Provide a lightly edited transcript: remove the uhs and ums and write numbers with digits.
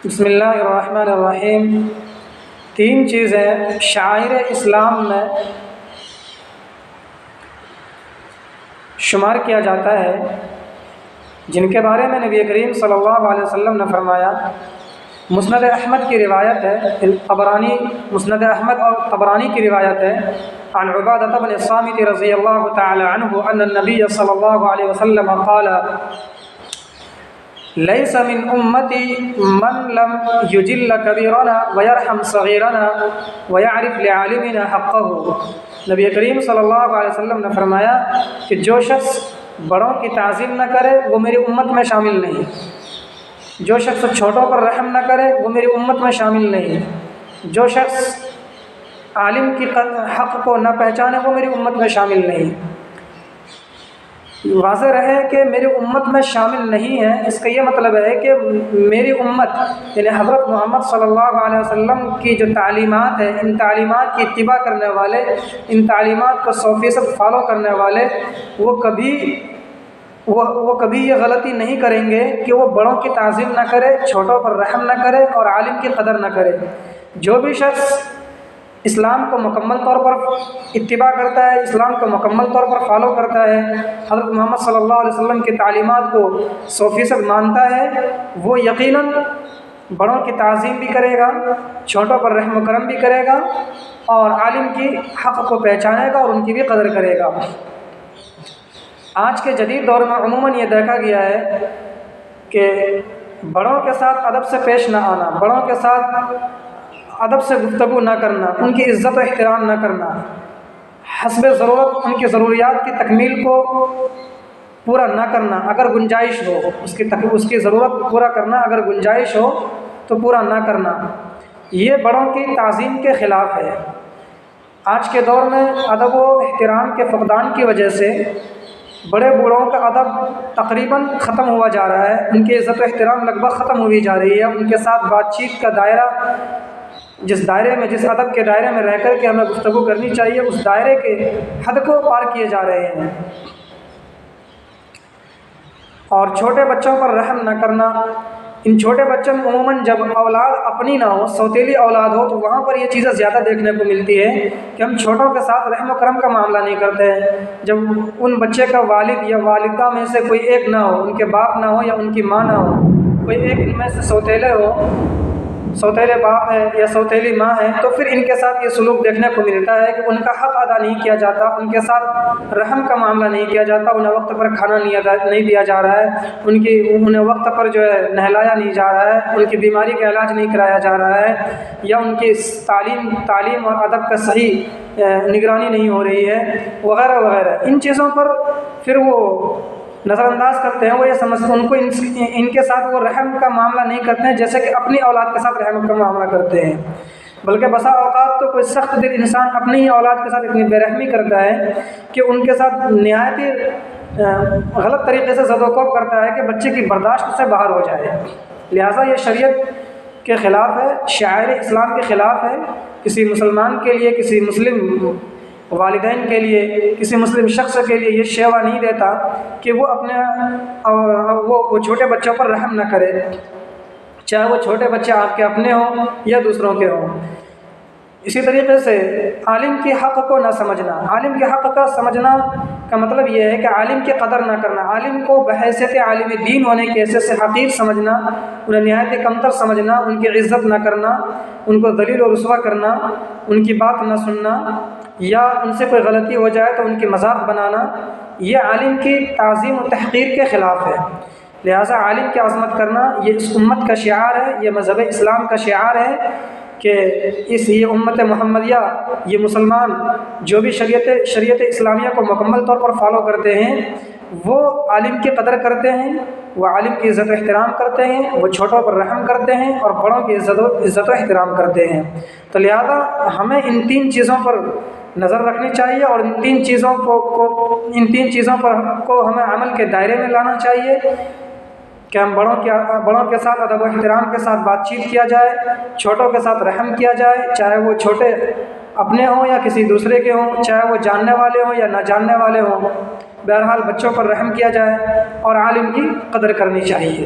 بسم اللہ الرحمن الرحیم۔ تین چیزیں شعائر اسلام میں شمار کیا جاتا ہے جن کے بارے میں نبی کریم صلی اللہ علیہ وسلم نے فرمایا۔ مسند احمد کی روایت ہے، مسند احمد اور طبرانی کی روایت ہے، عن عبادہ بن الصامت رضی اللہ تعالی عنہ ان النبی صلی اللہ علیہ وسلم قال لیس من امتی من لم یجل کبیرنا ویرحم صغیرنا ویعرف لعالمنا حقہ۔ نبی کریم صلی اللہ علیہ وسلم نے فرمایا کہ جو شخص بڑوں کی تعظیم نہ کرے وہ میری امت میں شامل نہیں، جو شخص چھوٹوں پر رحم نہ کرے وہ میری امت میں شامل نہیں، جو شخص عالم کی حق کو نہ پہچانے وہ میری امت میں شامل نہیں۔ واضح رہے کہ میری امت میں شامل نہیں ہے، اس کا یہ مطلب ہے کہ میری امت یعنی حضرت محمد صلی اللہ علیہ وسلم کی جو تعلیمات ہے، ان تعلیمات کی اتباع کرنے والے، ان تعلیمات کو 100% فالو کرنے والے وہ کبھی یہ غلطی نہیں کریں گے کہ وہ بڑوں کی تعظیم نہ کرے، چھوٹوں پر رحم نہ کرے اور عالم کی قدر نہ کرے۔ جو بھی شخص اسلام کو مکمل طور پر اتباع کرتا ہے، اسلام کو مکمل طور پر فالو کرتا ہے، حضرت محمد صلی اللہ علیہ وسلم کی تعلیمات کو 100% مانتا ہے، وہ یقیناً بڑوں کی تعظیم بھی کرے گا، چھوٹوں پر رحم و کرم بھی کرے گا اور عالم کی حق کو پہچانے گا اور ان کی بھی قدر کرے گا۔ آج کے جدید دور میں عموماً یہ دیکھا گیا ہے کہ بڑوں کے ساتھ ادب سے پیش نہ آنا، بڑوں کے ساتھ ادب سے گفتگو نہ کرنا، ان کی عزت و احترام نہ کرنا، حسب ضرورت ان کی ضروریات کی تکمیل کو پورا نہ کرنا، اگر گنجائش ہو اس کی ضرورت پورا کرنا، اگر گنجائش ہو تو پورا نہ کرنا، یہ بڑوں کی تعظیم کے خلاف ہے۔ آج کے دور میں ادب و احترام کے فقدان کی وجہ سے بڑے بوڑھوں کا ادب تقریباً ختم ہوا جا رہا ہے، ان کی عزت و احترام لگ بھگ ختم ہوئی جا رہی ہے، ان کے ساتھ بات چیت کا دائرہ جس ادب کے دائرے میں رہ کر کے ہمیں گفتگو کرنی چاہیے اس دائرے کے حد کو پار کیے جا رہے ہیں۔ اور چھوٹے بچوں پر رحم نہ کرنا، ان چھوٹے بچوں میں عموماً جب اولاد اپنی نہ ہو، سوتیلی اولاد ہو تو وہاں پر یہ چیزیں زیادہ دیکھنے کو ملتی ہے کہ ہم چھوٹوں کے ساتھ رحم و کرم کا معاملہ نہیں کرتے ہیں۔ جب ان بچے کا والد یا والدہ میں سے کوئی ایک نہ ہو، ان کے باپ نہ ہو یا ان کی ماں نہ ہو، کوئی ایک ان میں سے سوتیلے باپ ہے یا سوتیلی ماں ہے، تو پھر ان کے ساتھ یہ سلوک دیکھنے کو ملتا ہے کہ ان کا حق ادا نہیں کیا جاتا، ان کے ساتھ رحم کا معاملہ نہیں کیا جاتا، انہیں وقت پر کھانا نہیں دیا جا رہا ہے، انہیں وقت پر نہلایا نہیں جا رہا ہے، ان کی بیماری کا علاج نہیں کرایا جا رہا ہے، یا ان کی تعلیم اور ادب کا صحیح نگرانی نہیں ہو رہی ہے، وغیرہ وغیرہ۔ ان چیزوں پر پھر وہ نظر انداز کرتے ہیں، وہ یہ سمجھتے ہیں، ان کو ان کے ساتھ وہ رحم کا معاملہ نہیں کرتے ہیں جیسے کہ اپنی اولاد کے ساتھ رحم کا معاملہ کرتے ہیں، بلکہ بسا اوقات تو کوئی سخت دل انسان اپنی ہی اولاد کے ساتھ اتنی بے رحمی کرتا ہے کہ ان کے ساتھ نہایت ہی غلط طریقے سے زد و کوب کرتا ہے کہ بچے کی برداشت سے باہر ہو جائے۔ لہٰذا یہ شریعت کے خلاف ہے، شعائر اسلام کے خلاف ہے۔ کسی مسلمان کے لیے، کسی مسلم والدین کے لیے، کسی مسلم شخص کے لیے یہ شیوا نہیں دیتا کہ وہ وہ چھوٹے بچوں پر رحم نہ کرے، چاہے وہ چھوٹے بچے آپ کے اپنے ہوں یا دوسروں کے ہوں۔ اسی طریقے سے عالم کی حق کو نہ سمجھنا، عالم کے حق کا سمجھنا کا مطلب یہ ہے کہ عالم کی قدر نہ کرنا، عالم کو بحیثیت عالم دین ہونے کی حیثیت سے حقیر سمجھنا، انہیں نہایت کمتر سمجھنا، ان کی عزت نہ کرنا، ان کو ذلیل و رسوا کرنا، ان کی بات نہ سننا، یا ان سے کوئی غلطی ہو جائے تو ان کی مذاق بنانا، یہ عالم کی تعظیم و تحقیر کے خلاف ہے۔ لہٰذا عالم کی عظمت کرنا یہ اس امت کا شعار ہے، یہ مذہب اسلام کا شعار ہے کہ یہ امت محمدیہ، یہ مسلمان جو بھی شریعت اسلامیہ کو مکمل طور پر فالو کرتے ہیں وہ عالم کی قدر کرتے ہیں، وہ عالم کی عزت و احترام کرتے ہیں، وہ چھوٹوں پر رحم کرتے ہیں اور بڑوں کی عزت و احترام کرتے ہیں۔ تو لہذا ہمیں ان تین چیزوں پر نظر رکھنی چاہیے اور ان تین چیزوں کو ہمیں عمل کے دائرے میں لانا چاہیے کہ ہم بڑوں کے ساتھ ادب و احترام کے ساتھ بات چیت کیا جائے، چھوٹوں کے ساتھ رحم کیا جائے، چاہے وہ چھوٹے اپنے ہوں یا کسی دوسرے کے ہوں، چاہے وہ جاننے والے ہوں یا نہ جاننے والے ہوں، بہرحال بچوں پر رحم کیا جائے اور عالم کی قدر کرنی چاہیے۔